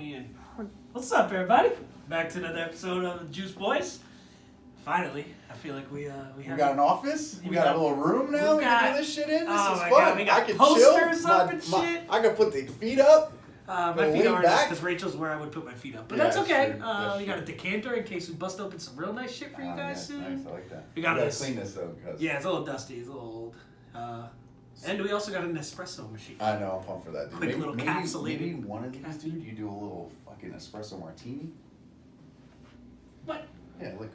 me in. What's up, everybody? Back to another episode of Juice Boys. Finally, I feel like we got an office. We got a little room now. We can do this shit in. This is fun. God, we got posters up and shit. I can put the feet up. My feet aren't up because Rachel's where I would put my feet up, but that's okay. We got a decanter in case we bust open some real nice shit for you guys soon. Nice, I like that. We got to clean this though, because it's a little dusty. It's a little old. And we also got an espresso machine. I know, I'm pumped for that, dude. Quick little capsulated. Maybe one of these, dude, you do a little fucking espresso martini. What? Yeah, like,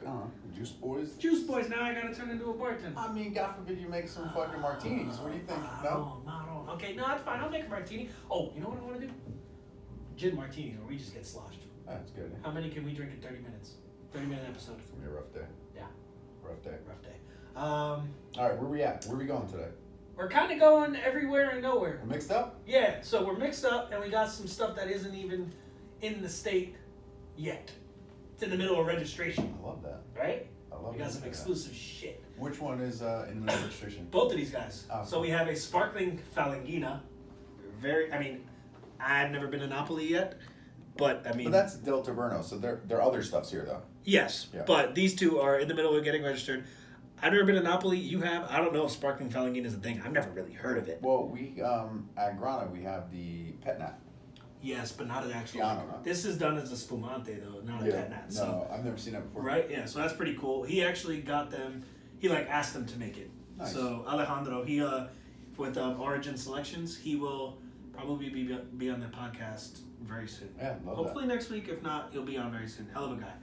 Juice Boys. Juice Boys, now I gotta turn into a bartender. I mean, God forbid you make some fucking martinis. What do you think? No? Okay, no, that's fine. I'll make a martini. Oh, you know what I want to do? Gin martinis, where we just get sloshed. That's good. How many can we drink in 30 minutes? 30-minute episode. It's gonna be a rough day. Yeah. Rough day. All right, where we at? Where we going today? We're kind of going everywhere and nowhere. We're mixed up? Yeah, so we're mixed up, and we got some stuff that isn't even in the state yet. It's in the middle of registration. I love that. Right? I love that. We got some exclusive shit. Which one is in the middle of registration? Both of these guys. Oh, so we have a sparkling Falanghina. I've never been to Napoli yet, but But that's Del Taverno, so there are other stuffs here, though. Yes, yeah. But these two are in the middle of getting registered. I've never been to Napoli. You have? I don't know if sparkling Falanghina is a thing. I've never really heard of it. Well, we at Grana we have the pet nat. Yes, but not an actual. Chiano, this is done as a spumante though, not a pet nat. No, I've never seen that before. Right? Yeah. So that's pretty cool. He actually got them. He asked them to make it. Nice. So Alejandro, he with Origin Selections, he will probably be on the podcast very soon. Yeah, Hopefully next week. If not, he'll be on very soon. Hell of a guy.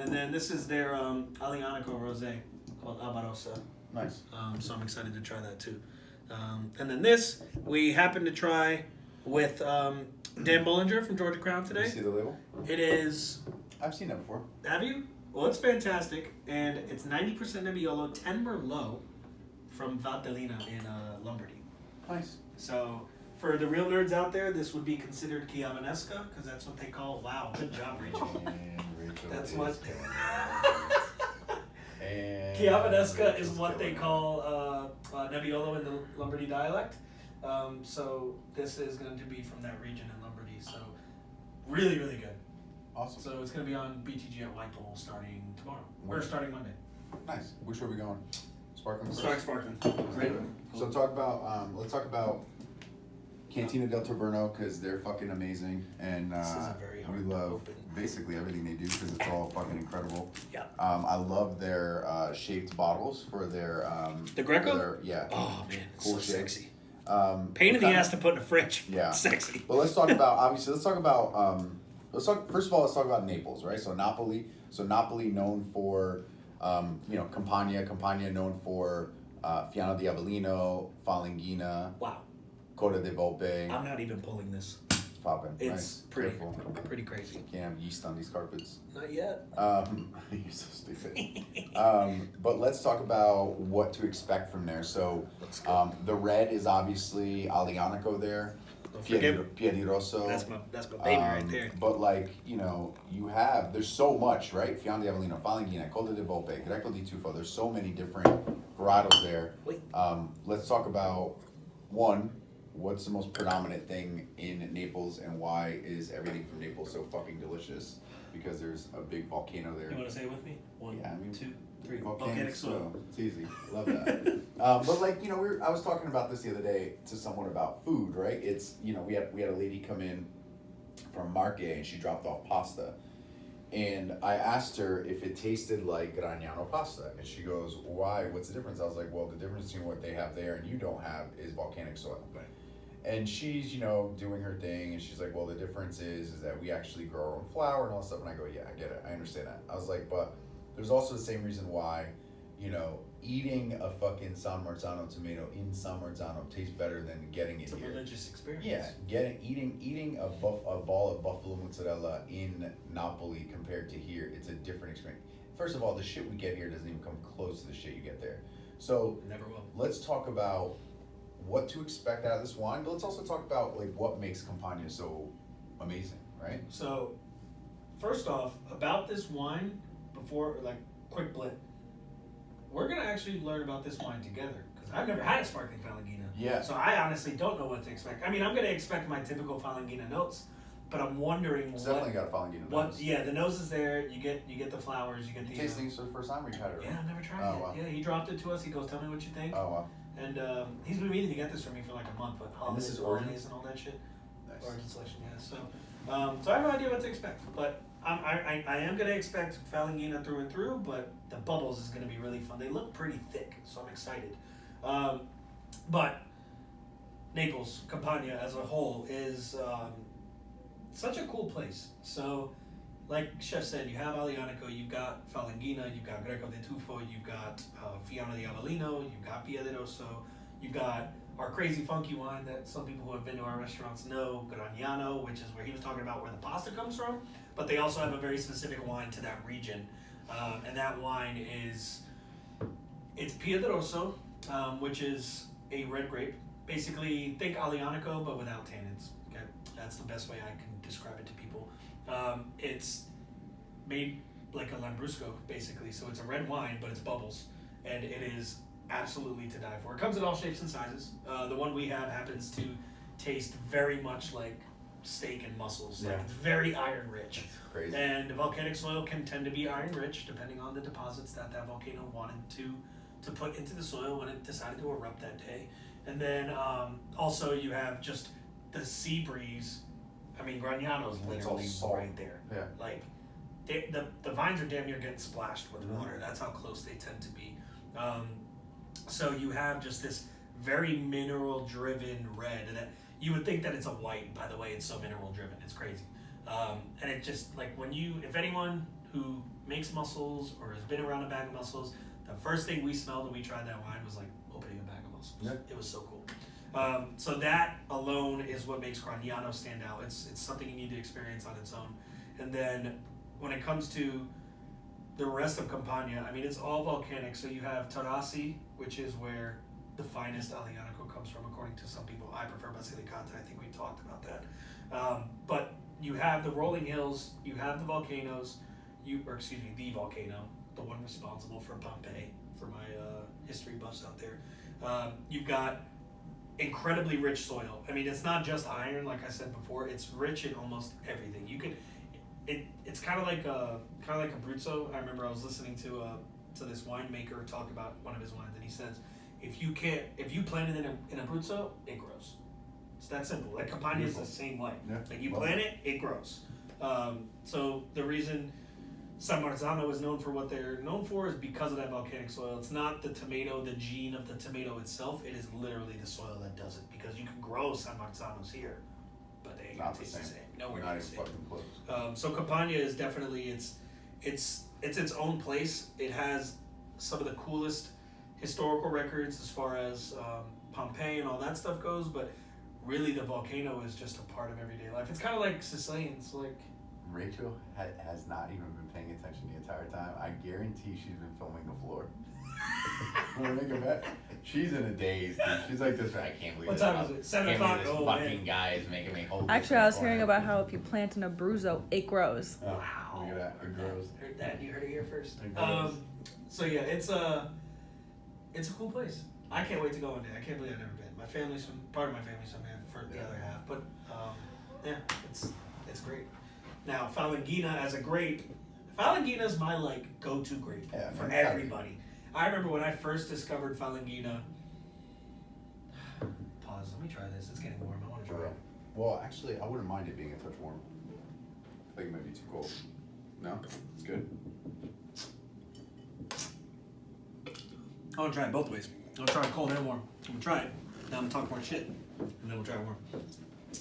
And then this is their Aglianico rosé called Albarossa. Nice. So I'm excited to try that too. And then this we happened to try with Dan Bollinger from Georgia Crown today. Did you see the label? It is. I've seen that before. Have you? Well, it's fantastic, and it's 90% Nebbiolo, 10 Merlot from Valtellina in Lombardy. Nice. So for the real nerds out there, this would be considered Chiavanesca because that's what they call. Wow, good job, Rachel. And Rachel That's is what. And Chiavanesca is what they call Nebbiolo in the Lombardy dialect. So this is going to be from that region in Lombardy. So really, really good. Awesome. So it's going to be on BTG at Whitehall starting tomorrow. Where? Or starting Monday. Nice. Which way are we going? Sparkling. Sparkling. Great. So let's talk about Cantina del Taverno because they're fucking amazing, and we love basically everything they do because it's all fucking incredible. Yeah. I love their shaped bottles for their the Greco. Oh man, it's cool so shapes. sexy. Pain in the ass to put in a fridge. Yeah. Sexy. But let's talk about first of all, let's talk about Naples, right? So Napoli known for Campania known for Fiano di Avellino, Falanghina. Wow. Coda de Volpe. I'm not even pulling this. It's popping. It's right? pretty crazy. Can't have yeast on these carpets. Not yet. You're so stupid. But let's talk about what to expect from there. So the red is obviously Aglianico there. Piedirosso. That's my baby right there. But there's so much, right? Fiano di Avellino, Falanghina, Coda de Volpe, Greco di Tufo. There's so many different varietals there. Let's talk about one. What's the most predominant thing in Naples, and why is everything from Naples so fucking delicious? Because there's a big volcano there. You want to say it with me? 1, 2, 3. Volcanic soil. It's easy. Love that. But I was talking about this the other day to someone about food, right? It's we had a lady come in from Marche and she dropped off pasta, and I asked her if it tasted like Gragnano pasta, and she goes, "Why? What's the difference?" I was like, "Well, the difference between what they have there and you don't have is volcanic soil." Right. And she's, doing her thing, and she's like, well, the difference is that we actually grow our own flour and all that stuff. And I go, yeah, I get it. I understand that. I was like, but there's also the same reason why, eating a fucking San Marzano tomato in San Marzano tastes better than getting it here. It's a religious experience. Yeah, eating a ball of buffalo mozzarella in Napoli compared to here, it's a different experience. First of all, the shit we get here doesn't even come close to the shit you get there. So never will. Let's talk about what to expect out of this wine, but let's also talk about what makes Campania so amazing, right? So, first off, about this wine, before quick blip, we're gonna actually learn about this wine together because I've never had a sparkling Falanghina. Yeah. So I honestly don't know what to expect. I mean, I'm gonna expect my typical Falanghina notes, but I'm wondering It's definitely got a Falanghina nose. Yeah, the nose is there. You get the flowers. You get the. Tasting for the first time, or you had it? Yeah, I've never tried it. Wow. Yeah, he dropped it to us. He goes, "Tell me what you think." Oh wow. And he's been meaning to get this for me for like a month, but And this is holidays and all that shit. Nice. Origin selection, yeah. So I have no idea what to expect, but I am gonna expect Falanghina through and through, but the bubbles is gonna be really fun. They look pretty thick, so I'm excited. But Naples, Campania as a whole is such a cool place. So, like Chef said, you have Aglianico, you've got Falanghina, you've got Greco de Tufo, you've got Fiamma di Avellino, you've got Pia de Rosso, you've got our crazy funky wine that some people who have been to our restaurants know, Gragnano, which is where he was talking about where the pasta comes from, but they also have a very specific wine to that region. And that wine it's Pia de Rosso, which is a red grape. Basically, think Aglianico, but without tannins. Okay, that's the best way I can describe it to people. It's made like a Lambrusco, basically. So it's a red wine, but it's bubbles, and it is absolutely to die for. It comes in all shapes and sizes. The one we have happens to taste very much like steak and mussels. Like it's very iron rich. That's crazy. And volcanic soil can tend to be iron rich depending on the deposits that volcano wanted to put into the soil when it decided to erupt that day. And then also you have just the sea breeze. I mean, Gragnano's literally right there. Yeah. Like the vines are damn near getting splashed with water. That's how close they tend to be. So you have just this very mineral driven red that you would think that it's a white, by the way, it's so mineral driven. It's crazy. And it just like if anyone who makes mussels or has been around a bag of mussels, the first thing we smelled when we tried that wine was like opening a bag of mussels. Yeah. It was so cool. So that alone is what makes Gragnano stand out. It's something you need to experience on its own. And then when it comes to the rest of Campania, I mean, it's all volcanic. So you have Tarasi, which is where the finest Aglianico comes from, according to some people. I prefer Basilicata. I think we talked about that. But you have the rolling hills, you have the volcanoes, the volcano, the one responsible for Pompeii, for my history buffs out there. You've got incredibly rich soil. I mean, it's not just iron, like I said before. It's rich in almost everything. You can, it's kind of like a Abruzzo. I remember I was listening to this winemaker talk about one of his wines, and he says, if you plant it in Abruzzo, it grows. It's that simple. Like Campania is the same way. Yeah. Like you plant it, it grows. So the reason San Marzano is known for what they're known for is because of that volcanic soil. It's not the tomato, the gene of the tomato itself. It is literally the soil that does it. Because you can grow San Marzanos here, but they ain't gonna taste the same. Nowhere near the same. So Campania is definitely it's its own place. It has some of the coolest historical records as far as Pompeii and all that stuff goes, but really the volcano is just a part of everyday life. It's kind of like Sicilians, like. Rachel has not even been paying attention the entire time. I guarantee she's been filming the floor. Wanna make a bet? She's in a daze, dude. She's like this. I can't believe what time is it? 7 o'clock. This oh, fucking man. guy is making me hold. Actually, I was hearing about how if you plant an Abruzzo, it grows. Oh, Wow. look at that. It grows. Heard that? You heard it here first. It grows. So yeah, it's a cool place. I can't wait to go one day. I can't believe I've never been. My family's from part of my family's from there for the other half, but yeah, it's great. Now Falanghina as a grape, Falanghina is my like go-to grape for everybody. I remember when I first discovered Falanghina. Pause. Let me try this. It's getting warm. I want to try it. Well, actually, I wouldn't mind it being a touch warm. I think it might be too cold. No, it's good. I want to try it both ways. I'm going to try it cold and warm. I'm going to try it. Now I'm going to talk more shit. And then we'll try it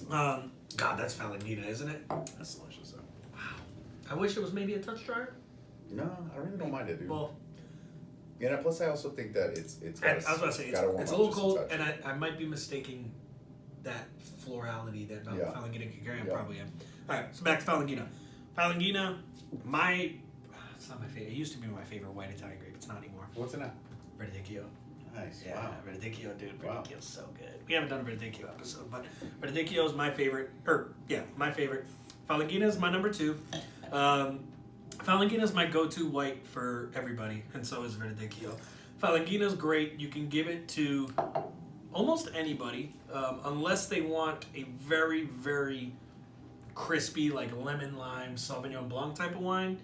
warm. God, that's Falanghina, isn't it? That's delicious, though. Wow. I wish it was maybe a touch drier. No, I really don't mind it, dude. Well, yeah, plus I also think that it's I was about to say, it's a little cold, and I might be mistaking that florality that Falanghina can carry. I probably am. All right, so back to Falanghina. Falanghina, it's not my favorite. It used to be my favorite white Italian grape. It's not anymore. What's in it? Verdicchio. Nice. Yeah, Wow. Verdicchio, dude. Wow. Verdicchio's so good. We haven't done a Verdicchio episode, but Verdicchio is my favorite. My favorite. Falanghina is my number 2. Falanghina is my go-to white for everybody, and so is Verdicchio. Falanghina is great. You can give it to almost anybody, unless they want a very, very crispy, like lemon lime Sauvignon Blanc type of wine,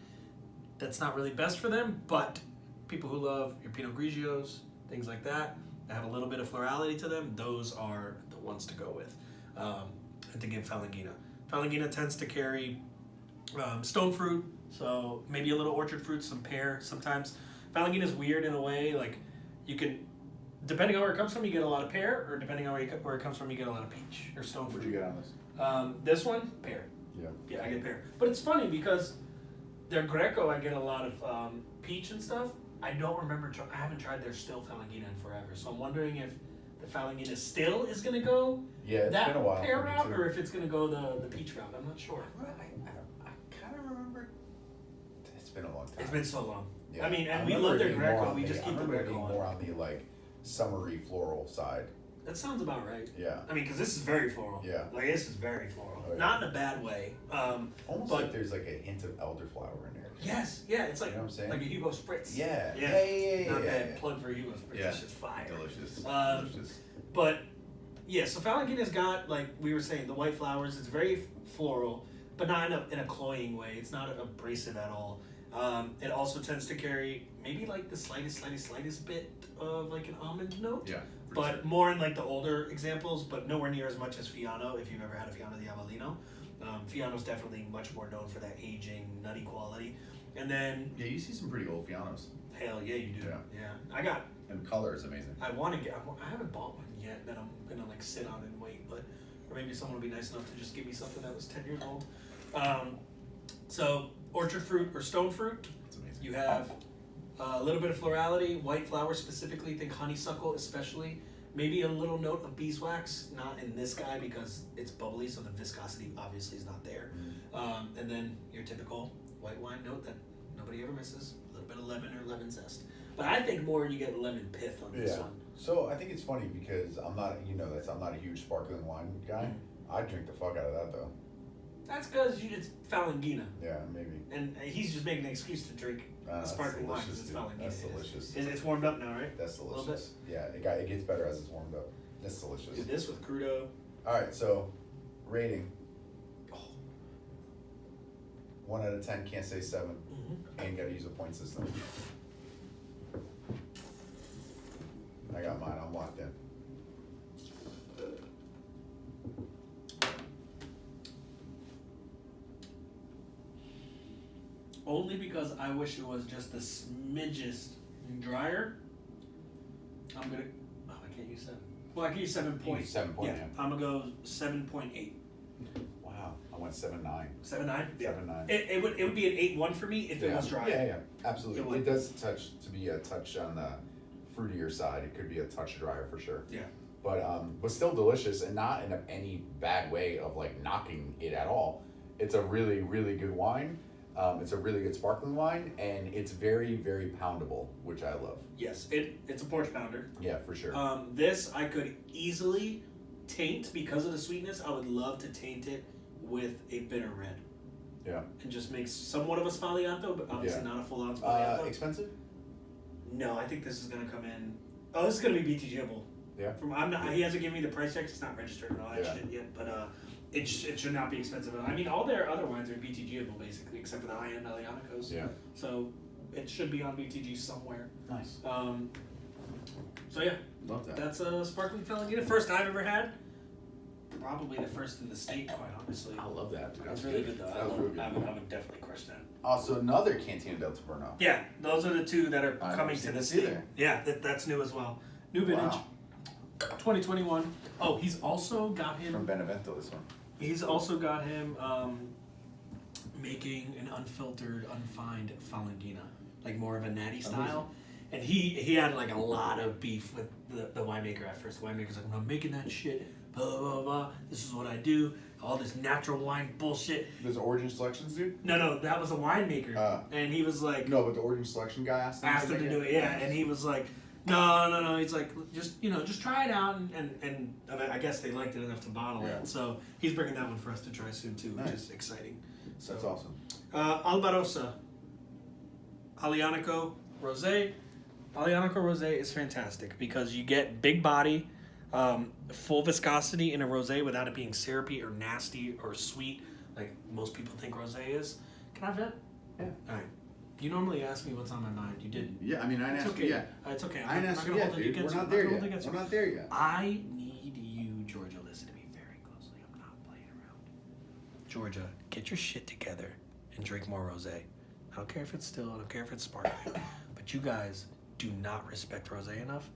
that's not really best for them. But people who love your Pinot Grigios, things like that have a little bit of florality to them, those are the ones to go with. And to give Falanghina. Falanghina tends to carry stone fruit, so maybe a little orchard fruit, some pear sometimes. Falanghina is weird in a way, like you can, depending on where it comes from, you get a lot of pear, or depending on where it comes from, you get a lot of peach or stone fruit. What'd you get on this? This one, pear. Yeah. Yeah, I get pear. But it's funny because their Greco, I get a lot of peach and stuff. I don't remember, I haven't tried their still Falanghina in forever, so I'm wondering if the Falanghina still is going to go It's that been a while pear for me route, too. or if it's going to go the peach route. I'm not sure. I kind of remember. It's been a long time. It's been so long. Yeah. I mean, and I we remember love their it being more Greco. on We the- just keep I the remember it Greco being on. more on the like summery floral side. That sounds about right. Yeah. I mean, because this is very floral. Yeah. Like, this is very floral. Oh, yeah. Not in a bad way. Almost but like there's like a hint of elderflower in there. yes, yeah, it's like You know what I'm saying? like a Hugo Spritz. Yeah. Yeah. Not yeah, bad. yeah. Plug for Hugo Spritz. Yeah. It's just fire. Delicious. Delicious. But yeah, so Falanghina's got, like we were saying, the white flowers. It's very floral, but not in a cloying way. It's not abrasive at all. It also tends to carry maybe like the slightest bit of like an almond note. Yeah. for But sure. more in like the older examples, but nowhere near as much as Fiano. If you've ever had a Fiano di Avellino, Fiano's definitely much more known for that aging, nutty quality. And then, Yeah, you see some pretty old Fianos. hell yeah, you do. Yeah. I got. And the color is amazing. I want to get. I haven't bought one yet that I'm gonna like sit on and wait, but or maybe someone will be nice enough to just give me something that was 10 years old. So orchard fruit or stone fruit. It's amazing. You have a little bit of florality, white flowers specifically, think honeysuckle especially. Maybe a little note of beeswax, not in this guy because it's bubbly, so the viscosity obviously is not there. And then your typical white wine note that nobody ever misses, a little bit of lemon or lemon zest. But I think more you get lemon pith on this Yeah. one. So I think it's funny because I'm not, I'm not a huge sparkling wine guy. I drink the fuck out of that though. That's because it's Falanghina. Yeah, maybe. And he's just making an excuse to drink That's sparkling wine because delicious, it's dude. Falanghina. That's delicious. It's warmed up now, right? That's little delicious. Yeah, it gets better as it's warmed up. That's delicious. Do this with crudo. All right, so rating. 1 out of 10, can't say 7. Ain't gotta use a point system. I got mine, I'm locked in. Only because I wish it was just the smidgest drier. I'm gonna. Oh, I can't use 7. Well, I can use 7 point. 7 point, yeah. I'm gonna go 7.8. Wow, I went 7.9. 7.9. 7.9. It would be an 8.1 for me if it was dry. Yeah, absolutely. It would. It does to be a touch on the fruitier side. It could be a touch drier for sure. Yeah. But still delicious and not in any bad way of like knocking it at all. It's a really, really good wine. It's a really good sparkling wine, and it's very, very poundable, which I love. Yes, it's a porch pounder. Yeah, for sure. This I could easily taint because of the sweetness. I would love to taint it with a bitter red. Yeah. And just make somewhat of a Sbagliato, but obviously Yeah. not a full-on Sbagliato. Expensive? No, I think this is gonna come in. Oh, this is gonna be BTGable. Yeah. He hasn't given me the price check. It's not registered and all that Yeah. shit yet, but it should not be expensive. I mean, all their other wines are BTGable basically, except for the high-end Aglianicos. Yeah. So it should be on BTG somewhere. Nice. So yeah, Love that. that's a sparkling Falanghina. First I've ever had. Probably the first in the state, quite honestly. I love that. Dude. That's really good though. That was really good. I would definitely crush that. Also, another Cantina del Taverno. Yeah, those are the two that are I coming never to seen the this state. either. Yeah, that's new as well. New vintage, Wow. 2021. Oh, he's also got From him. Benevento, this one. He's also got him making an unfiltered, unfined Falanghina, like more of a natty style. And he had like a lot of beef with the winemaker at first. The winemaker's like, I'm making that shit, blah, blah, blah. This is what I do. All this natural wine bullshit. There's Origin Selections, dude? No, that was a winemaker. And he was like, No, but the Origin Selection guy asked him to do it, yeah. And he was like, no. He's like, just try it out. And I guess they liked it enough to bottle Yeah. it. So he's bringing that one for us to try soon too, which Nice. is exciting. So That's awesome. Albarossa, Aglianico Rosé. Aglianico Rosé is fantastic because you get big body, full viscosity in a rosé without it being syrupy or nasty or sweet. like most people think rosé is. Can I vent? Yeah. All right. You normally ask me what's on my mind. You didn't. Yeah, I mean, I It's asked okay. you. Yeah, It's okay. I I'm asked not you gonna yet, hold it dude. against We're you. not there I'm gonna hold it yet. against We're you. not there yet. I need you, Georgia, listen to me very closely. I'm not playing around. Georgia, get your shit together and drink more rosé. I don't care if it's still. I don't care if it's sparkling. But you guys do not respect rosé enough,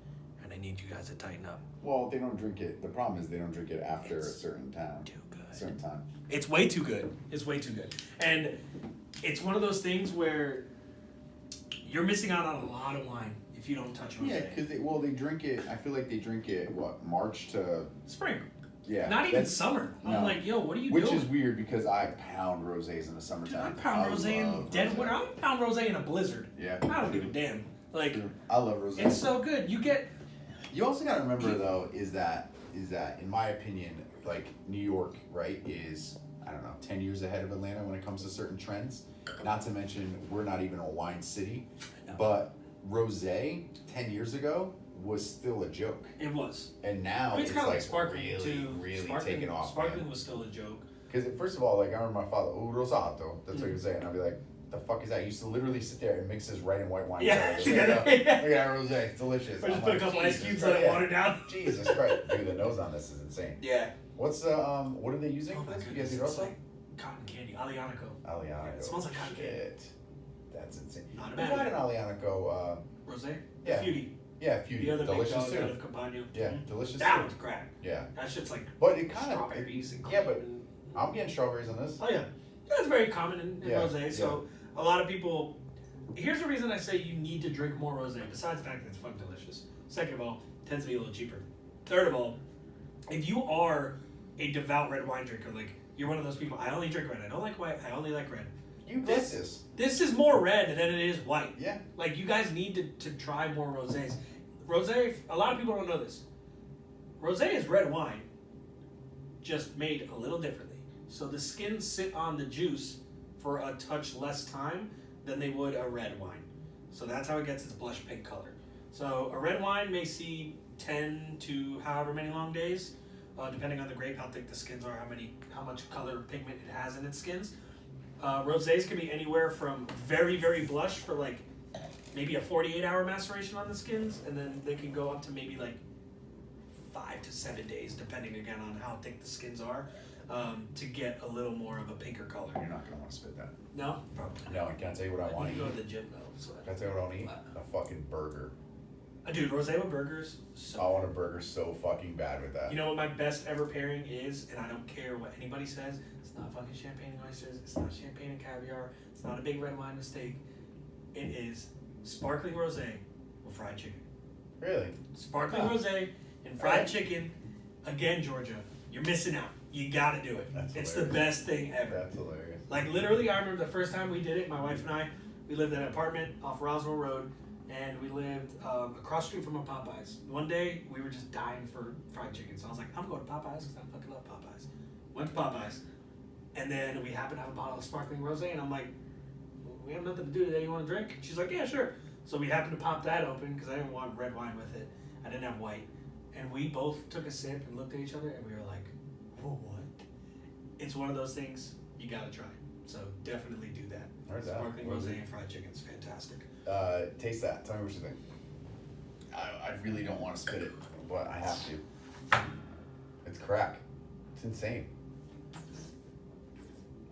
and I need you guys to tighten up. Well, they don't drink it. The problem is they don't drink it after It's a certain time. too good. Certain time. It's way too good. It's way too good. And it's one of those things where you're missing out on a lot of wine if you don't touch rosé. Yeah, because they drink it. I feel like they drink it March to Spring. yeah. Not even summer. I'm no. like, yo, what are you Which doing? is weird because I pound rosés in the Dude, I summertime. pound rosé in love dead rosé. winter. I pound rosé in a blizzard. Yeah. I don't give a damn. Like, I love rosé. it's so good. You get You also got to remember though is that in my opinion, like New York, right, is I don't know 10 years ahead of Atlanta when it comes to certain trends. Not to mention we're not even a wine city, but rosé 10 years ago was still a joke, it was. and now I mean, it's it's kind of like like sparkling really, too. really Sparkling, taking off. Sparkling was still a joke. Because first of all, like I remember my father, oh rosato, that's what he would say, and I'd be like, the fuck is that? I used to literally sit there and mix this red and white wine. Yeah. together. Look at that rosé, it's delicious. Or just I'm put a like, couple ice Jesus cubes, Christ, let it yeah. water down. Jesus Christ, dude, the nose on this is insane. Yeah. What's the what are they using Oh for my this? goodness, Because it's like cotton candy. Aglianico. Aglianico. It smells like cotton candy. Shit. That's insane. Not a We bad tried one. an Aglianico. Rosé? Yeah. Feudy. Yeah, Feudy. The other big Delicious dog out too. of Campagno. Yeah, Mhm. delicious That too. one's crack. Yeah, That shit's like but it kind of. strawberries and Yeah, but cream. I'm getting strawberries on this. Oh yeah, that's very common in Yeah, rosé. So a lot of people. Here's the reason I say you need to drink more rosé. Besides the fact that it's fucking delicious. Second of all, it tends to be a little cheaper. Third of all, if you are a devout red wine drinker, like you're one of those people, I only drink red. I don't like white. I only like red. You did this. This is more red than it is white. Yeah. Like you guys need to try more rosés. Rosé. A lot of people don't know this. Rosé is red wine, just made a little differently. So the skins sit on the juice for a touch less time than they would a red wine. So that's how it gets its blush pink color. So a red wine may see 10 to however many long days, depending on the grape, how thick the skins are, how much color pigment it has in its skins. Rosés can be anywhere from very, very blush for like maybe a 48-hour maceration on the skins, and then they can go up to maybe like 5 to 7 days, depending again on how thick the skins are, to get a little more of a pinker color. You're not gonna want to spit that. No, probably. No, can I tell you what I want need to to eat? go to the gym though. So Can I tell you what I want to eat? A fucking burger. dude, rosé with burgers. So I want a burger so fucking bad with that. you know what my best ever pairing is, and I don't care what anybody says. It's not fucking champagne and oysters. It's not champagne and caviar. It's not a big red wine mistake. It is sparkling rosé with fried chicken. Really? Sparkling Huh. rosé and fried chicken. Again, Georgia, you're missing out. You gotta do it. That's It's hilarious. the best thing ever. That's hilarious. Like literally, I remember the first time we did it. My wife and I, we lived in an apartment off Roswell Road, and we lived across the street from a Popeyes. One day, we were just dying for fried chicken, so I was like, I'm going to Popeyes because I fucking love Popeyes. Went to Popeyes, and then we happened to have a bottle of sparkling rosé, and I'm like, we have nothing to do today. You want a drink? She's like, yeah, sure. So we happened to pop that open because I didn't want red wine with it. I didn't have white, and we both took a sip and looked at each other, and we were like, oh, what? It's one of those things you gotta try. So definitely do that. Heard that. Sparkling What is rosé it? and fried chicken's fantastic. Taste that. Tell me what you think. I really don't want to spit it, but I have to. It's crack. It's insane.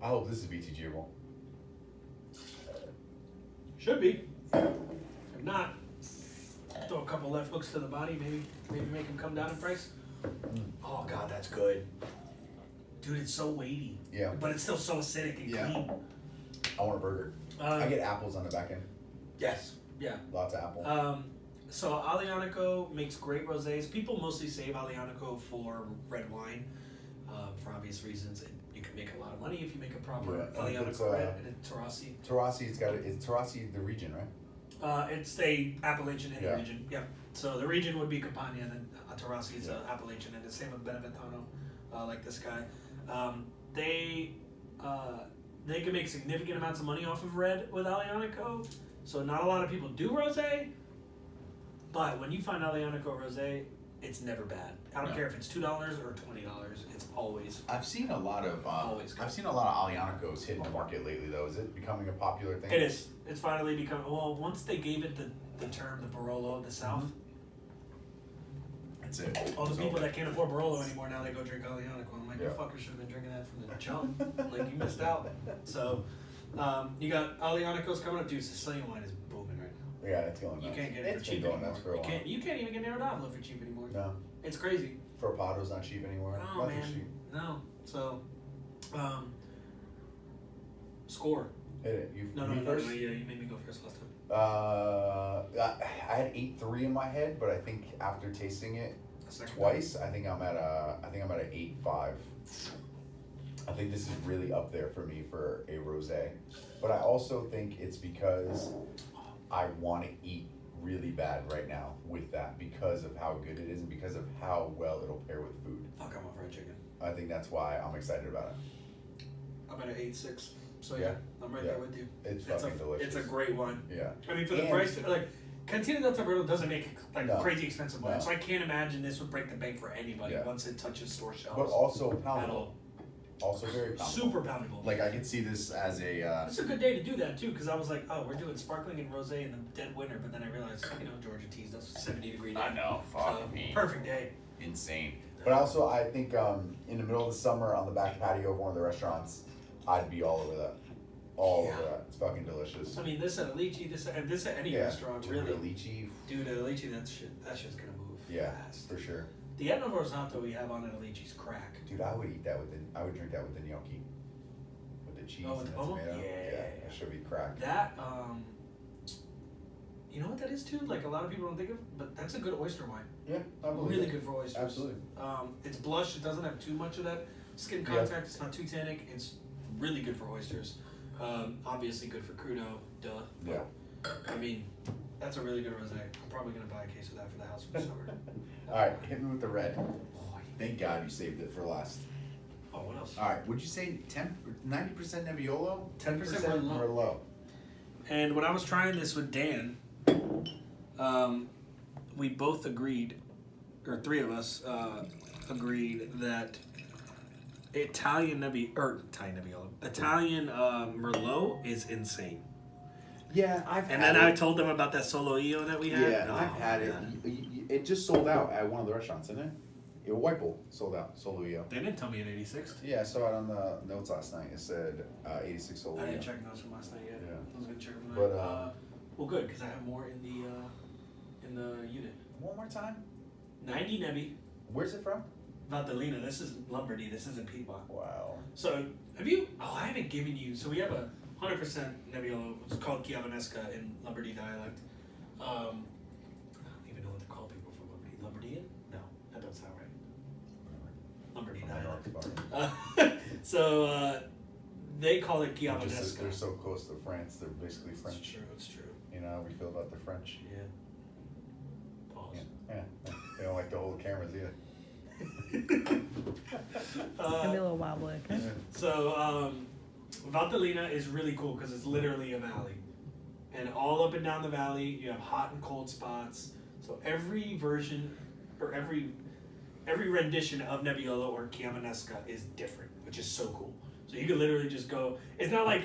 I hope this is BTGable. Should be. If not, throw a couple left hooks to the body, maybe make them come down in price. Oh god, that's good. Dude, it's so weighty. Yeah. But it's still so acidic and Yeah. clean. I want a burger. I get apples on the back end. Yes. Yeah. Lots of apple. So Aglianico makes great rosés. People mostly save Aglianico for red wine, for obvious reasons. You can make a lot of money if you make a proper Yeah, it's, Aglianico red and a Tarasi. Tarasi's got it. It's Tarasi the region, right? It's the Appalachian in Yeah. the region. Yeah. So the region would be Campania, and then Tarasi is Appalachian, and the same with Beneventano, like this guy. They can make significant amounts of money off of red with Aglianico. So not a lot of people do rosé, but when you find Aglianico rosé, it's never bad. I don't No. care if it's $2 or $20. It's always. I've seen a lot of Always good. I've seen a lot of Aglianicos hit the market lately though. Is it becoming a popular thing? It is. It's finally become. Well, once they gave it the term the Barolo of the South, That's it. all the It's people over. that can't afford Barolo anymore now they go drink Aglianico. I'm like, you Yeah. fuckers should have been drinking that from the jump. Like you missed out. So, you got Aglianico's coming up, dude. Sicilian wine is booming right now. Yeah, it's going nuts. You can't get it It's for been cheap going anymore. nuts for a You while. can't. You can't even get Narodavlo for cheap anymore. No. It's crazy. Frappado's not cheap anymore. Oh Nothing's man, cheap. no. So, score. Hit it. You No, me no, first? no. Yeah, you made me go first last time. I had 8.3 in my head, but I think after tasting it Second twice, I think I'm at a 8.5. I think this is really up there for me for a rosé, but I also think it's because I want to eat really bad right now with that because of how good it is and because of how well it'll pair with food. Fuck, I'm on fried chicken. I think that's why I'm excited about it. I'm at an 8.6. So Yeah. I'm right Yeah. there with you. It's fucking delicious. It's a great wine. Yeah. I mean, for the And- price, like Cantina del Taberno doesn't make like No. crazy expensive wine, No. so I can't imagine this would break the bank for anybody Yeah. once it touches store shelves. But also at poundable. all. Also very poundable. Super poundable. Like I could see this as a It's a good day to do that too, because I was like, oh, we're doing sparkling and rosé in the dead winter, but then I realized, Georgia teased us 70-degree day. I know, fuck me. Perfect day. insane. But also I think in the middle of the summer on the back patio of one of the restaurants, I'd be all over that. All Yeah. over that. It's fucking delicious. I mean, this at Alici, this at any Yeah, restaurant, dude, really. lychee. Dude, at Alici, that shit's gonna move Yeah, fast. for sure. The Etna Rosato we have on at Alici's crack. Dude, I would eat that I would drink that with the gnocchi. With the cheese Oh, with and the the pomo? tomato. Yeah. That should be crack. That, you know what that is too? Like a lot of people don't think of, but that's a good oyster wine. Yeah, I believe Really it. good for oysters. Absolutely. It's blush. It doesn't have too much of that skin Yeah. contact. It's not too tannic. It's really good for oysters. Obviously good for crudo. Duh. Yeah. I mean, that's a really good rosé. I'm probably gonna buy a case of that for the house for the summer. Alright, hit me with the red. Oh, Thank God you saved it for last. oh, what else? Alright, would you say 90% Nebbiolo? 10% 10% Merlot. Merlot. And when I was trying this with Dan, we both agreed, or three of us agreed that Italian Merlot is insane. Yeah, I've And had then I it. told them about that Solo Io that we had. Yeah, Oh, I've had it. God. It just sold out at one of the restaurants, didn't it? It White Bull sold out. Solo Io. They didn't tell me at 86. Yeah, I saw it on the notes last night. It said 86 Solo I didn't Io. check notes from last night yet. Yeah. I was gonna check them But, tonight. Well, good because I have more in the unit. One more time. 90 Nebbi, Where's it from? Valtellina. This is Lombardy. This isn't Piedmont. Wow. So have you? Oh, I haven't given you. So we have a 100% Nebbiolo. It's called Chiavanesca in Lombardy dialect. I don't even know what to call people from Lombardy. Lombardian? No, that doesn't sound right. Lombardy dialect. So they call it Chiavanesca. They're so close to France. They're basically French. It's true. It's true. You know how we feel about the French. Yeah. Pause. Yeah. They don't like to hold cameras either. It's gonna be a little wobbly, okay? So, Valtellina is really cool because it's literally a valley. And all up and down the valley, you have hot and cold spots. So every version, or every rendition of Nebbiolo or Chiavanesca is different, which is so cool. So you could literally just go, it's not like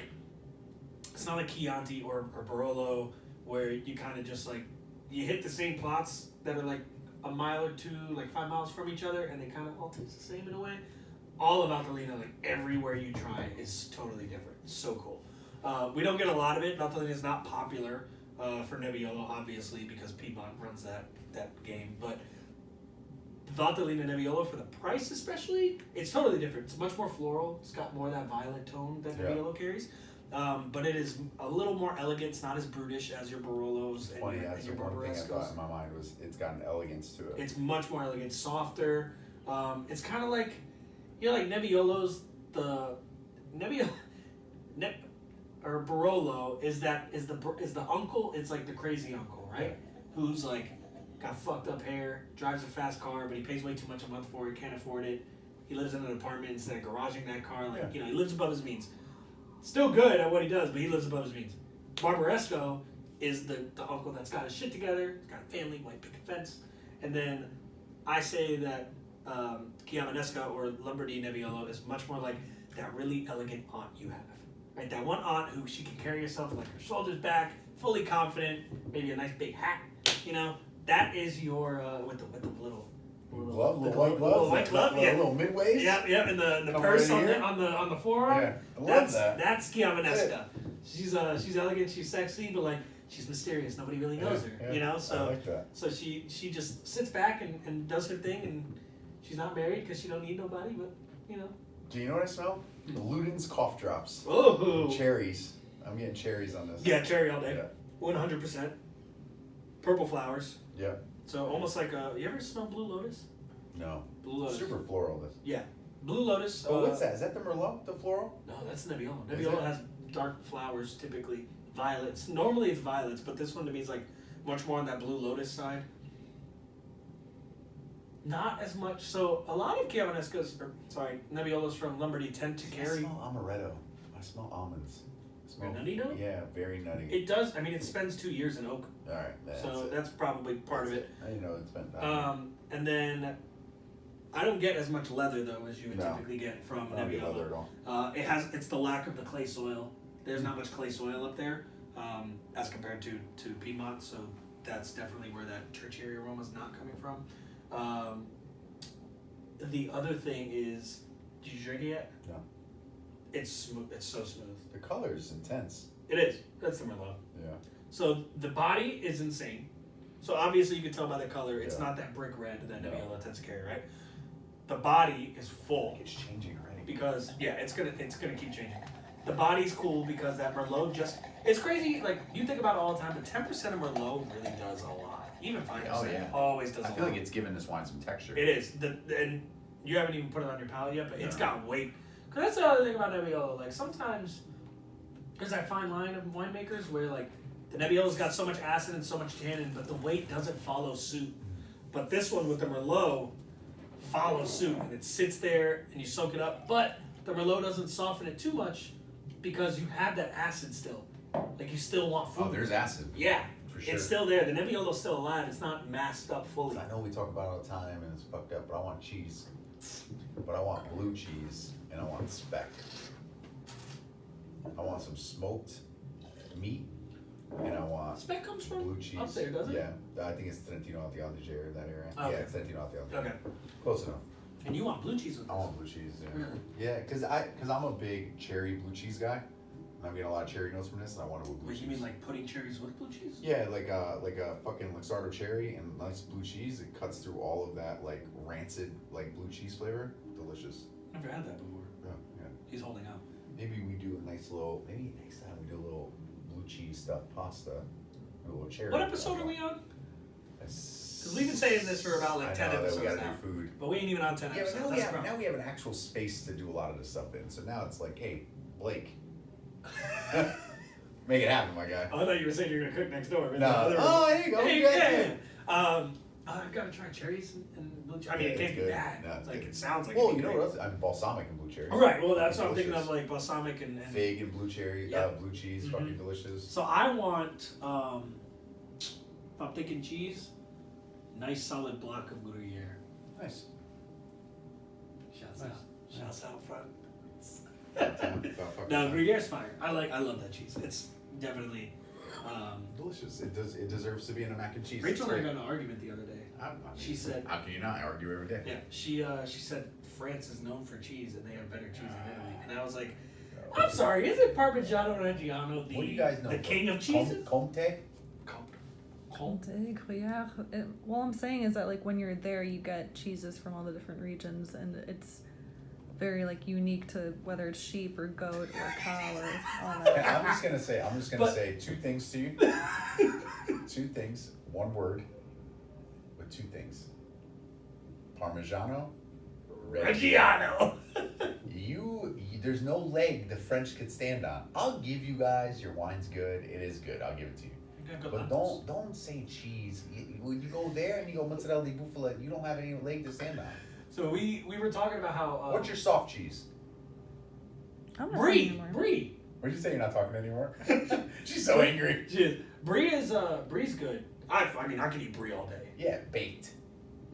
Chianti or Barolo where you kind of just like, you hit the same plots that are like a mile or two, like 5 miles from each other, and they kind of all taste the same in a way. All of Valtellina, like everywhere you try, is totally different. It's so cool. We don't get a lot of it. Valtellina is not popular for Nebbiolo, obviously, because Piedmont runs that game. But Valtellina Nebbiolo, for the price especially, it's totally different. It's much more floral. It's got more of that violet tone that Nebbiolo carries. But it is a little more elegant. It's not as brutish as your Barolos and Funny, your, that's and the your one thing I thought Barbarescos. in my mind was it's got an elegance to it. It's much more elegant, softer. It's kind of like, like Nebbiolo's or Barolo is the uncle. It's like the crazy uncle, right? Who's like got fucked up hair, drives a fast car, but he pays way too much a month for it, can't afford it. He lives in an apartment instead of garaging that car. Like he lives above his means. Still good at what he does, but he lives above his means. Barbaresco is the uncle that's got his shit together, got a family, white picket fence, and then I say that Chiamanesca or Lombardy Nebbiolo is much more like that really elegant aunt you have. Right? That one aunt who she can carry herself like her shoulders back, fully confident, maybe a nice big hat. You know, that is your with the little Glove, little white gloves, little white glove, yeah, little midways. Yeah, and the Come purse right on here. the forearm. Yeah, I love that. That's Chiamanesca. She's elegant, she's sexy, but like she's mysterious. Nobody really knows her. Yeah, You know, I so like that. so she just sits back and does her thing, and she's not married because she don't need nobody. But you know. Do you know what I smell? Luden's cough drops. Oh. Cherries. I'm getting cherries on this. Yeah, cherry all day. Yeah. 100%. Purple flowers. Yeah. So almost like you ever smell Blue Lotus? No. Blue Lotus. Super floral. This. Yeah. Blue Lotus. Oh, what's that? Is that the Merlot? The floral? No, that's Nebbiolo. Is Nebbiolo it? has dark flowers, typically violets. Normally it's violets, but this one to me is like much more on that Blue Lotus side. Not as much. So a lot of Nebbiolos from Lombardy tend to I carry. smell amaretto. I smell almonds. I smell Nutty note? Yeah, very nutty. It does. I mean, it spends 2 years in oak, All right. so that's probably part of it. I didn't know it's been. And then I don't get as much leather though as you would No. typically get from I don't get leather Nebbiolo. at all. It's the lack of the clay soil. There's not much clay soil up there, as compared to Piedmont. So that's definitely where that tertiary aroma is not coming from. The other thing is, did you drink it yet? No. It's smooth. It's so smooth. The color is intense. It is. That's the Merlot. Yeah. So the body is insane. So obviously you can tell by the color, it's Yeah. not that brick red that No. Nebbiolo tends to carry, right? The body is full It's changing already. because it's gonna keep changing. The body's cool because that Merlot it's crazy. Like you think about it all the time, but 10% of Merlot really does a lot. Even 5% Oh, yeah. always does. I a feel lot. like it's giving this wine some texture. It is. And you haven't even put it on your palate yet, but it's No. got weight. Because that's the other thing about Nebbiolo. Like sometimes there's that fine line of winemakers where like the Nebbiolo's got so much acid and so much tannin, but the weight doesn't follow suit. But this one with the Merlot follows suit, and it sits there and you soak it up. But the Merlot doesn't soften it too much because you have that acid still. Like you still want food. Oh, there's acid. Yeah. For sure. It's still there. The Nebbiolo's still alive. It's not masked up fully. I know we talk about it all the time and it's fucked up, but I want cheese. But I want blue cheese and I want speck. I want some smoked meat and I want Speck comes from blue cheese. up there, does it? Yeah, I think it's Trentino Alto Adige area, that area. Okay. Yeah, it's Trentino Alto Adige. Okay. Close enough. And you want blue cheese with I this? want blue cheese. Yeah, Really? yeah, cause I'm a big cherry blue cheese guy. And I'm getting a lot of cherry notes from this, and I want it with blue Wait, cheese. you mean like putting cherries with blue cheese? Yeah, like a fucking Luxardo cherry and nice blue cheese. It cuts through all of that like rancid like blue cheese flavor. Delicious. Never had that before. Yeah, yeah. He's holding out. Maybe we do a nice little. Maybe next time we do a little blue cheese stuffed pasta, a little cherry. What episode are we on? Because Because we've been saying this for about like 10 episodes that we gotta now. do food. But we ain't even on 10 Yeah, but episodes. now we, That's have, the problem. now we have an actual space to do a lot of this stuff in. So now it's like, hey, Blake, make it happen, my guy. Oh, I thought you were saying you're going to cook next door. No. Oh, there you go. Hey, Yeah, yeah. I've got to try cherries and blue cheese. I mean, it Yeah, can't it's be good. bad. No, it's Like, good. it sounds like Well, it'd you be know great. what else? I'm balsamic and blue cherry. Right, well, that's what I'm thinking Delicious. of, like balsamic and Fig and blue cherry, Yeah. blue cheese, Mhm. fucking delicious. So I want, if I'm thinking cheese, nice solid block of Gruyere. Nice. Shouts Nice. out. Shouts out front. Fucking No, fine. Gruyere's fire. I love that cheese. It's definitely. Delicious. It deserves to be in a mac and cheese. Rachel and I It's got great. in an argument the other day. She said, How can you not argue every day? yeah, she said France is known for cheese and they have better cheese than Italy. And I was like, I'm sorry, isn't Parmigiano Reggiano What do you guys know? the king of cheeses? Comte? Comté, Gruyere. All I'm saying is that like when you're there, you get cheeses from all the different regions, and it's very like unique to whether it's sheep or goat or cow or all that. I'm just gonna But- say two things to you. Two things. One word. With two things. Parmigiano. Reggiano. There's no leg the French could stand on. I'll give you guys your wine's good. It is good. I'll give it to you. But don't say cheese. When you go there and you go mozzarella di bufala, you don't have any leg to stand on. So we were talking about how What's your soft cheese? I'm not Brie. anymore. Brie. What did you say? You're not talking anymore? She's so angry. She is. Brie is Brie's good. I mean I could eat Brie all day. Yeah, baked.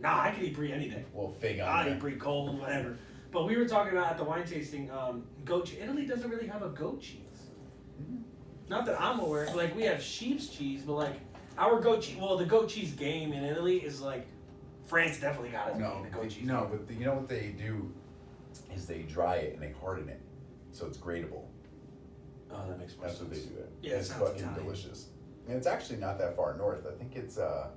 Nah, I could eat brie any day. Well, fig on I'll there. eat brie cold, whatever. But we were talking about at the wine tasting, goat cheese. Italy doesn't really have a goat cheese. Not that I'm aware. Like, we have sheep's cheese, but like our goat cheese. Well, the goat cheese game in Italy is like France definitely got it. No, the goat cheese. no, but you know what they do is they dry it and they harden it, so it's grateable. Oh, that makes more That's sense. what they do. Yeah, it It's sounds fucking Italian. delicious. And it's actually not that far north. I think it's Abruzzo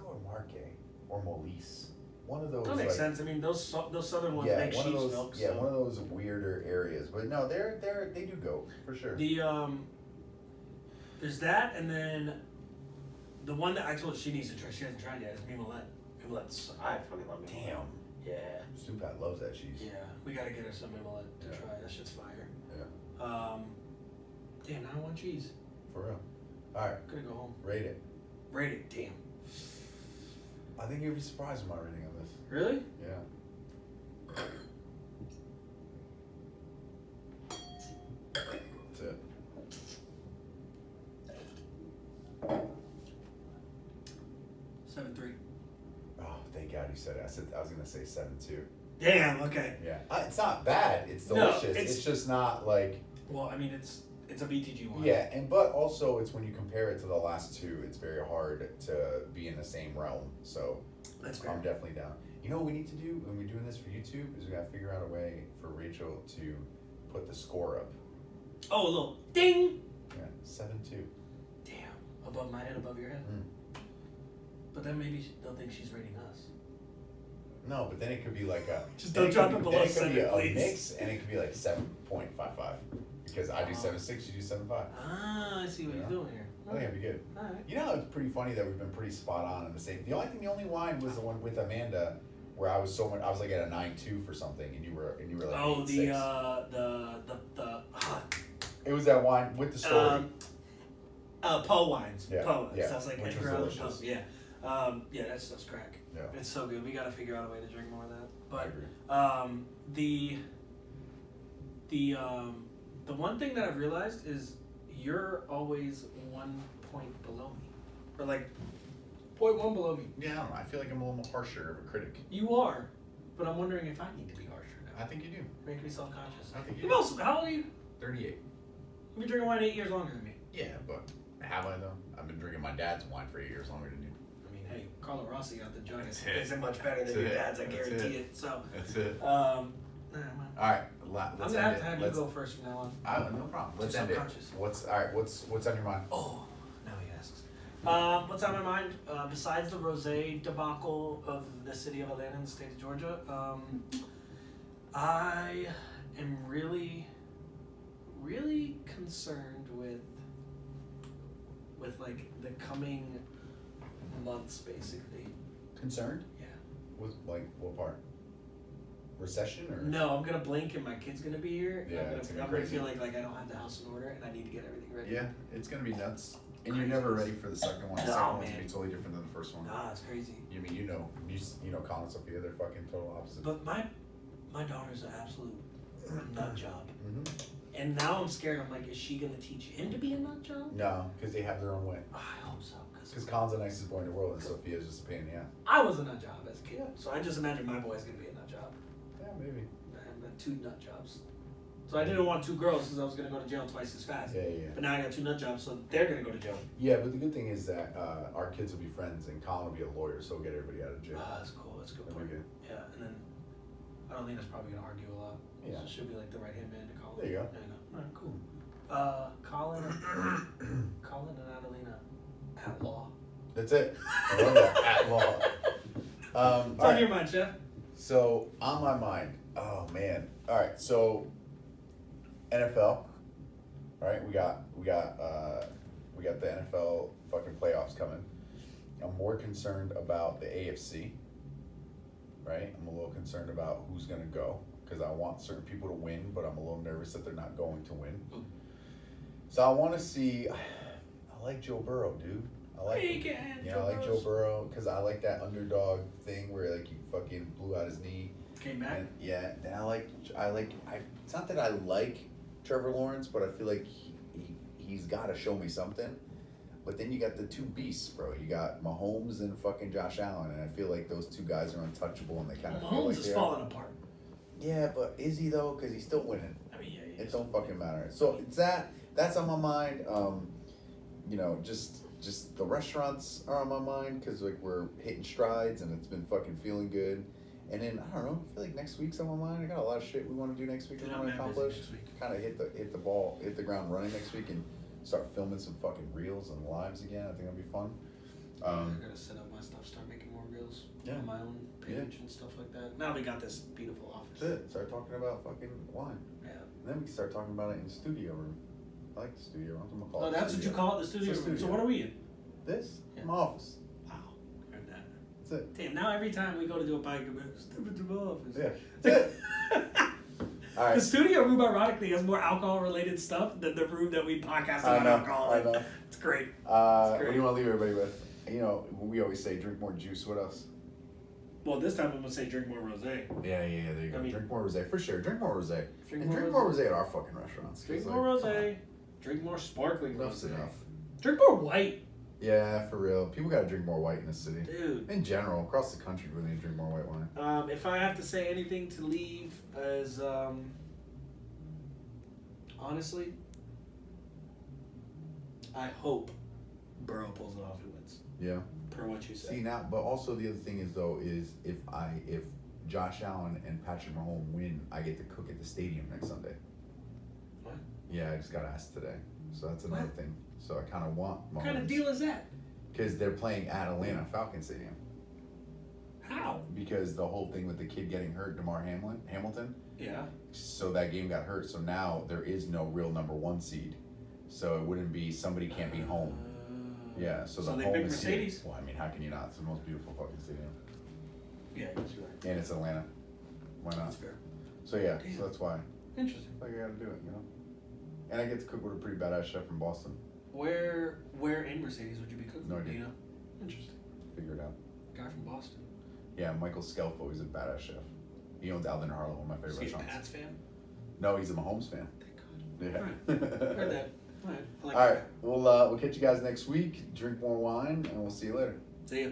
or Marche or Molise. One of those. That makes like, sense. I mean, those southern ones Yeah, make one of sheep's those. milk. Yeah, so. one of those weirder areas. But no, they do go for sure. There's that, and then the one that I told she needs to try. She hasn't tried yet. Is mimolette. Mimolette's. I fucking love mimolette. Damn. Yeah. Stupat loves that cheese. Yeah. We gotta get her some mimolette to Yeah. try. That shit's fire. Yeah. Damn. Now I want cheese. For real. All right. Gonna go home. Rate it. Rate it. Damn. I think you'd be surprised with my rating on this. Really? Yeah. That's it. 7.3. Oh, thank God you said it. I was gonna say 7.2. Damn. Okay. Yeah. It's not bad. It's No, delicious. it's just not like. Well, I mean, it's a BTG one. Yeah, but also it's when you compare it to the last two, it's very hard to be in the same realm. So That's fair. I'm definitely down. You know what we need to do when we're doing this for YouTube is we gotta figure out a way for Rachel to put the score up. Oh, a little ding. Yeah, 7.2. Damn. Above my head, above your head. But then maybe they'll think she's rating us. No, but then it could be like a. Just then don't drop could- it below then it could 7, be a please. mix, and it could be like 7.55 because I do 7.6, you do 7.5. Ah, I see what Yeah. you're doing here. I think that'd be good. All right. You know, it's pretty funny that we've been pretty spot on in the same. The only wine was the one with Amanda, where I was like at a 9.2 for something, and you were like Oh, 8.6. It was that wine with the story. Poe wines. Yeah, Poe. yeah, Sounds like which Edgar was Allan Poe. delicious. Yeah. Yeah, that stuff's crack. Yeah. It's so good. We gotta figure out a way to drink more of that. I But agree. the one thing that I've realized is you're always 1 point below me, or like 0.1 below me. Yeah, I don't know. I feel like I'm a little harsher of a critic. You are, but I'm wondering if I need to be harsher now. I think you do. Make me self-conscious. I think you You've do. also, how old are you? 38. You've been drinking wine 8 years longer than me. Yeah, but have I though? I've been drinking my dad's wine for 8 years longer than you. I mean, hey, Carlo Rossi out the joint That's it. isn't much better than That's your it. dad's. I That's guarantee it. it. So, That's it. nah, man. All right, I'm let's gonna end have to it. have you go first from now on. No problem. Let's Too end it. subconscious. What's on your mind? Oh, now he asks. What's on my mind? Besides the rosé debacle of the city of Atlanta in the state of Georgia, I am really, really concerned with like the coming months, basically. Concerned? Yeah. With like what part? Recession or? No, I'm gonna blink and my kid's gonna be here. Yeah, I'm it's gonna, gonna I'm be gonna crazy. feel like I don't have the house in order and I need to get everything ready. Yeah, it's gonna be nuts. And Crazy. you're never ready for the second one. The No, second one's man. gonna be totally different than the first one. Ah, it's crazy. You mean you know Colin and Sophia, they're fucking total opposite. But my daughter's an absolute nut job. Mm-hmm. And now I'm scared. I'm like, is she gonna teach him to be a nut job? No, because they have their own way. Oh, I hope so. Because Colin's the nicest boy in the world, and Sophia's just a pain in the ass. I was a nut job as a kid, so I just imagine my boy's gonna be a nut job. Yeah, maybe. I have 2 nut jobs. So I didn't want 2 girls because I was gonna go to jail twice as fast. Yeah. But now I got 2 nut jobs, so they're gonna go to jail. Yeah, but the good thing is that our kids will be friends, and Colin will be a lawyer, so we'll get everybody out of jail. Ah, that's cool. That's a good That'll point. be good. Yeah, and then Adelina's probably gonna argue a lot. Yeah. So she'll be like the right hand man to Colin. There you go. There you go. All right, cool. Colin and Adelina at law. That's it. I love that. At law. All What's on right. your mind, Chef? So on my mind, oh man. All right, so NFL. Right, we got the NFL fucking playoffs coming. I'm more concerned about the AFC. Right, I'm a little concerned about who's gonna go because I want certain people to win, but I'm a little nervous that they're not going to win. So I want to see. I like Joe Burrow, dude. I like. I like Joe Burrow because I like that underdog thing where like he fucking blew out his knee. Came back. And, yeah, and I like. It's not that I like Trevor Lawrence, but I feel like he's got to show me something. But then you got the two beasts, bro. You got Mahomes and fucking Josh Allen, and I feel like those two guys are untouchable, and they kind of feel Mahomes like is they are. falling apart. Yeah, but is he though? Because he's still winning. I mean, yeah. It don't fucking matter. So it's that's on my mind. You know, just the restaurants are on my mind because like we're hitting strides and it's been fucking feeling good. And then I don't know. I feel like next week's on my mind. I got a lot of shit we want to do next week. We Dude, want to I'm mad busy accomplish. next week. Kind of hit the ground running next week and start filming some fucking reels and lives again. I think that'll be fun. I gotta set up my stuff, start making more reels on my own page and stuff like that. Now we got this beautiful office. That's it. Start talking about fucking wine. Yeah. And then we can start talking about it in the studio room. I like the studio room. I'm gonna call Oh, it that's what you call it, the studio It's a room. So studio. what are we in? This? Yeah. My office. Wow, heard that. That's it. Damn, now every time we go to do a podcast, we're like, step into my office. Yeah. That's it. All right. The studio room, ironically, has more alcohol-related stuff than the room that we podcast I about know. alcohol. I know. It's great. What do you want to leave everybody with? You know, we always say drink more juice. What else? Well, this time I'm gonna say drink more rosé. Yeah. There you go. I mean- drink more rosé for sure. Drink more rosé. Drink And more drink more rosé at our fucking restaurants. 'Cause, Drink like, more come on. rosé. Drink more sparkling Enough's rosé. enough. Drink more white, Yeah, for real. People gotta drink more white in this city. dude. In general, across the country, we need to drink more white wine. If I have to say anything to leave as honestly, I hope Burrow pulls it off and wins. Yeah. Per what you said. See now, but also the other thing is though is if Josh Allen and Patrick Mahomes win, I get to cook at the stadium next Sunday. What? Yeah, I just got asked today, so that's another What? thing. So I kind of want Mahomes. What kind of deal is that? Because they're playing at Atlanta Falcons Stadium. How? Because the whole thing with the kid getting hurt, DeMar Hamilton. Yeah. So that game got hurt. So now there is no real number one seed. So it wouldn't be somebody can't be home. Yeah. So the they home picked is here. Mercedes. Well, I mean, how can you not? It's the most beautiful fucking stadium, Yeah, that's right. and it's Atlanta. Why not? That's fair. So yeah. Damn. So that's why. Interesting. Like I gotta do it, you know. And I get to cook with a pretty badass chef from Boston. Where in Mercedes would you be cooking? No idea. Do you know? Interesting. Figure it out. Guy from Boston. Yeah, Michael Scelfo, he's a badass chef. He owns Alden Harlow, one of my favorite Is he a restaurants. Pats fan? No, he's a Mahomes fan. Thank God. Yeah. Heard that. All right. I like All that. right, we'll catch you guys next week. Drink more wine, and we'll see you later. See ya.